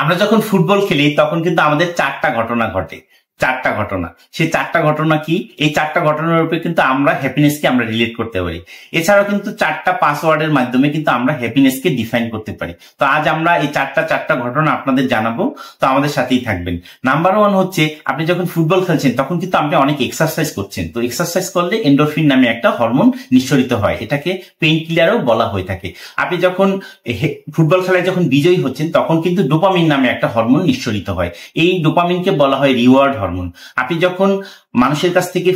আমরা যখন ফুটবল খেলি তখন কিন্তু আমাদের চারটা ঘটনা ঘটে। চারটা ঘটনা, সেই চারটা ঘটনা কি? এই চারটা ঘটনার উপরে কিন্তু আমরা হ্যাপিনেসকে আমরা রিলেট করতে পারি। এছাড়াও কিন্তু চারটা পাসওয়ার্ডের মাধ্যমে কিন্তু আমরা হ্যাপিনেসকে ডিফাইন করতে পারি। তো আজ আমরা এই চারটা ঘটনা আপনাদের জানাবো, তো আমাদের সাথেই থাকবেন। নাম্বার ওয়ান হচ্ছে, আপনি যখন ফুটবল খেলছেন তখন কিন্তু আপনি অনেক এক্সারসাইজ করছেন। তো এক্সারসাইজ করলে এন্ডোরফিন নামে একটা হরমোন নিঃসরিত হয়, এটাকে পেইন কিলারও বলা হয়ে থাকে। আপনি যখন ফুটবল খেলায় যখন বিজয়ী হচ্ছেন তখন কিন্তু ডোপামিন নামে একটা হরমোন নিঃসরিত হয়। এই ডোপামিনকে বলা হয় রিওয়ার্ড হরমোন। আপনি যখন মানুষের কাছ থেকে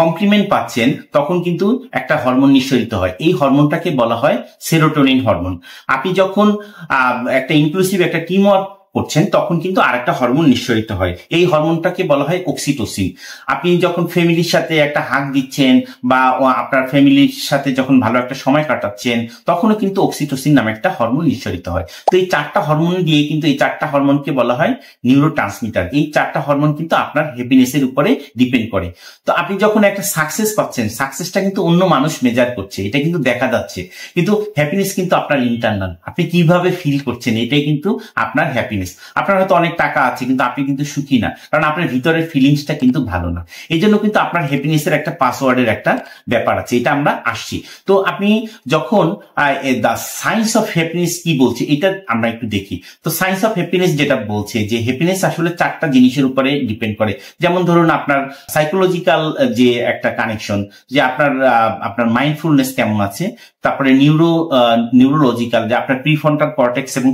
কমপ্লিমেন্ট পাচ্ছেন তখন কিন্তু একটা হরমোন নিঃসরিত হয়, এই হরমোনটাকে বলা হয় সেরোটোনিন হরমোন। আপনি যখন একটা ইনক্লুসিভ একটা টিম ওয়ার্ক করছেন তখন কিন্তু আরেকটা হরমোন নিঃসরিত হয়, এই হরমোনটাকে বলা হয় অক্সিটোসিন। আপনি যখন ফ্যামিলির সাথে একটা হাগ দিচ্ছেন বা আপনার ফ্যামিলির সাথে যখন ভালো একটা সময় কাটাচ্ছেন তখনও কিন্তু অক্সিটোসিন নামে একটা হরমোন নিঃসরিত হয়। তো এই চারটা হরমোন দিয়ে কিন্তু এই চারটা হরমোনকে বলা হয় নিউরোট্রান্সমিটার। এই চারটা হরমোন কিন্তু আপনার হ্যাপিনেসের উপরে ডিপেন্ড করে। তো আপনি যখন একটা সাকসেস পাচ্ছেন, সাকসেসটা কিন্তু অন্য মানুষ মেজার করছে, এটা কিন্তু দেখা যাচ্ছে, কিন্তু হ্যাপিনেস কিন্তু আপনার ইন্টারনাল। আপনি কিভাবে ফিল করছেন এটাই কিন্তু আপনার হ্যাপিনেস। আপনার হয়তো অনেক টাকা আছে কিন্তু আপনি কিন্তু সুখী না, কারণ আপনার ভিতরের ফিলিংসটা কিন্তু ভালো না। এই জন্য কিন্তু আপনার হ্যাপিনেসের একটা পাসওয়ার্ডের একটা ব্যাপার আছে, এটা আমরা আসছি। তো আপনি যখন দ্য সায়েন্স অফ হ্যাপিনেস কি বলছে এটা আমরা একটু দেখি। তো সায়েন্স অফ হ্যাপিনেস যেটা বলছে যে হ্যাপিনেস আসলে চারটা জিনিসের উপরে ডিপেন্ড করে। যেমন ধরুন আপনার সাইকোলজিক্যাল যে একটা কানেকশন, যে আপনার মাইন্ডফুলনেস কেমন আছে, তারপরে নিউরোলজিক্যাল যে আপনার প্রিফ্রন্টাল কর্টেক্স এবং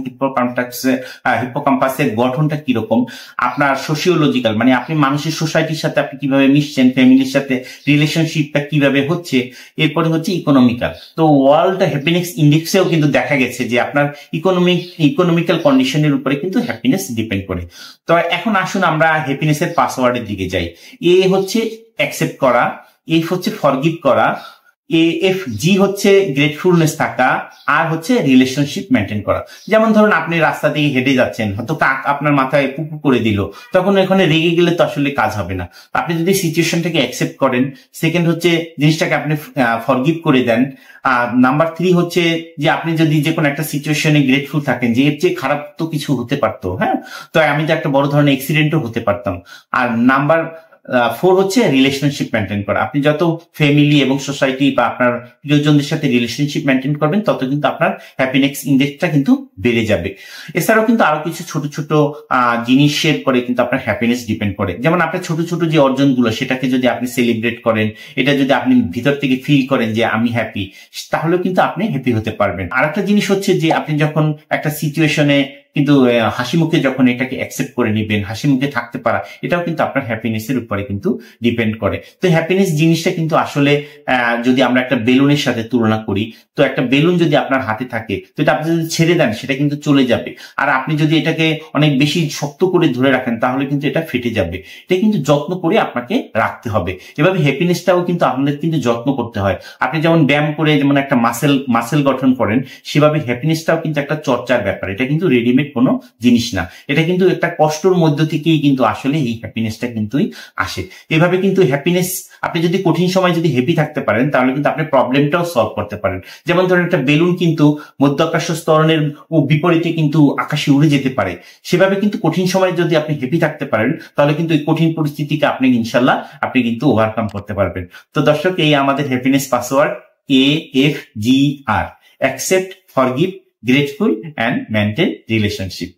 হিপোক্যাম্পাসের গঠনটা কিরকম, আপনার সোশিওলজিক্যাল মানে আপনি মানুষের সোসাইটির সাথে আপনি কিভাবে মিশছেন, ফ্যামিলির সাথে রিলেশনশিপটা কিভাবে হচ্ছে। এরপরে হচ্ছে ইকোনমিক্যাল। তো ওয়ার্ল্ড হ্যাপিনেস ইন্ডেক্সেও কিন্তু দেখা গেছে যে আপনার ইকোনমিক্যাল কন্ডিশনের উপরে কিন্তু হ্যাপিনেস ডিপেন্ড করে। তো এখন আসুন আমরা হ্যাপিনেসের পাসওয়ার্ডের দিকে যাই। এ হচ্ছে অ্যাকসেপ্ট করা, এফ হচ্ছে ফরগিভ করা, জি হচ্ছে গ্রেটফুলনেস থাকা, আর হচ্ছে রিলেশনশিপ মেনটেন করা। যেমন ধরুন আপনি রাস্তা দিয়ে হেঁটে যাচ্ছেন, হয়তো কাক আপনার মাথায় পুপু করে দিল, তখন এখানে রেগে গেলে তো আসলে কাজ হবে না। আপনি যদি সিচুয়েশনটাকে অ্যাকসেপ্ট করেন, সেকেন্ড হচ্ছে জিনিসটাকে আপনি ফরগিভ করে দেন। আর নাম্বার 3 হচ্ছে যে আপনি যদি যে কোনো একটা সিচুয়েশনে গ্রেটফুল থাকেন যে এর চেয়ে খারাপ তো কিছু হতে পারতো, হ্যাঁ, তো আমি তো একটা বড় ধরনের অ্যাক্সিডেন্টও হতে পারতাম। আর নাম্বার 4 হচ্ছে রিলেশনশিপ মেনটেন করা। আপনি যত ফ্যামিলি এবং সোসাইটি বা আপনার প্রিয়জনদের সাথে রিলেশনশিপ মেনটেন করবেন তত কিন্তু আপনার হ্যাপিনেস ইন্ডেক্সটা কিন্তু বেড়ে যাবে। এছাড়াও কিন্তু আরো কিছু ছোট ছোট জিনিসের পরে কিন্তু আপনার হ্যাপিনেস ডিপেন্ড করে। যেমন আপনার ছোট ছোট যে অর্জনগুলো সেটাকে যদি আপনি সেলিব্রেট করেন, এটা যদি আপনি ভিতর থেকে ফিল করেন যে আমি হ্যাপি, তাহলে কিন্তু আপনি হ্যাপি হতে পারবেন। আর একটা জিনিস হচ্ছে যে আপনি যখন একটা সিচুয়েশনে কিন্তু হাসি মুখে যখন এটাকে অ্যাকসেপ্ট করে নিবেন, হাসি মুখে থাকতে পারা, এটাও কিন্তু আপনার হ্যাপিনেসের উপরে কিন্তু ডিপেন্ড করে। তো হ্যাপিনেস জিনিসটা কিন্তু আসলে যদি আমরা একটা বেলুনের সাথে তুলনা করি, তো একটা বেলুন যদি আপনার হাতে থাকে তো এটা আপনি যদি ছেড়ে দেন সেটা কিন্তু চলে যাবে, আর আপনি যদি এটাকে অনেক বেশি শক্ত করে ধরে রাখেন তাহলে কিন্তু এটা ফেটে যাবে। এটা কিন্তু যত্ন করে আপনাকে রাখতে হবে। এভাবে হ্যাপিনেসটাও কিন্তু আপনাদের কিন্তু যত্ন করতে হয়। আপনি যেমন ব্যায়াম করে যেমন একটা মাসেল গঠন করেন, সেভাবে হ্যাপিনেসটাও কিন্তু একটা চর্চার ব্যাপার। এটা কিন্তু রেডিমেড কোনো জিনিস না, এটা কিন্তু একটা কষ্টর মধ্য থেকেই কিন্তু আসলে এই হ্যাপিনেসটা কিন্তুই আসে। এভাবে কিন্তু হ্যাপিনেস, আপনি যদি কঠিন সময় যদি হ্যাপি থাকতে পারেন তাহলে কিন্তু আপনি প্রবলেমটাও সলভ করতে পারেন। যেমন ধরেন একটা বেলুন কিন্তু মধ্য আকাশ স্তরণের বিপরীতে কিন্তু আকাশে উড়ে যেতে পারে, সেভাবে কিন্তু কঠিন সময় যদি আপনি হ্যাপি থাকতে পারেন তাহলে কিন্তু এই কঠিন পরিস্থিতিকে আপনি ইনশাল্লাহ আপনি কিন্তু ওভারকাম করতে পারবেন। তো দর্শক, এই আমাদের happiness password AFGR: accept, forgive, grateful and maintain relationship.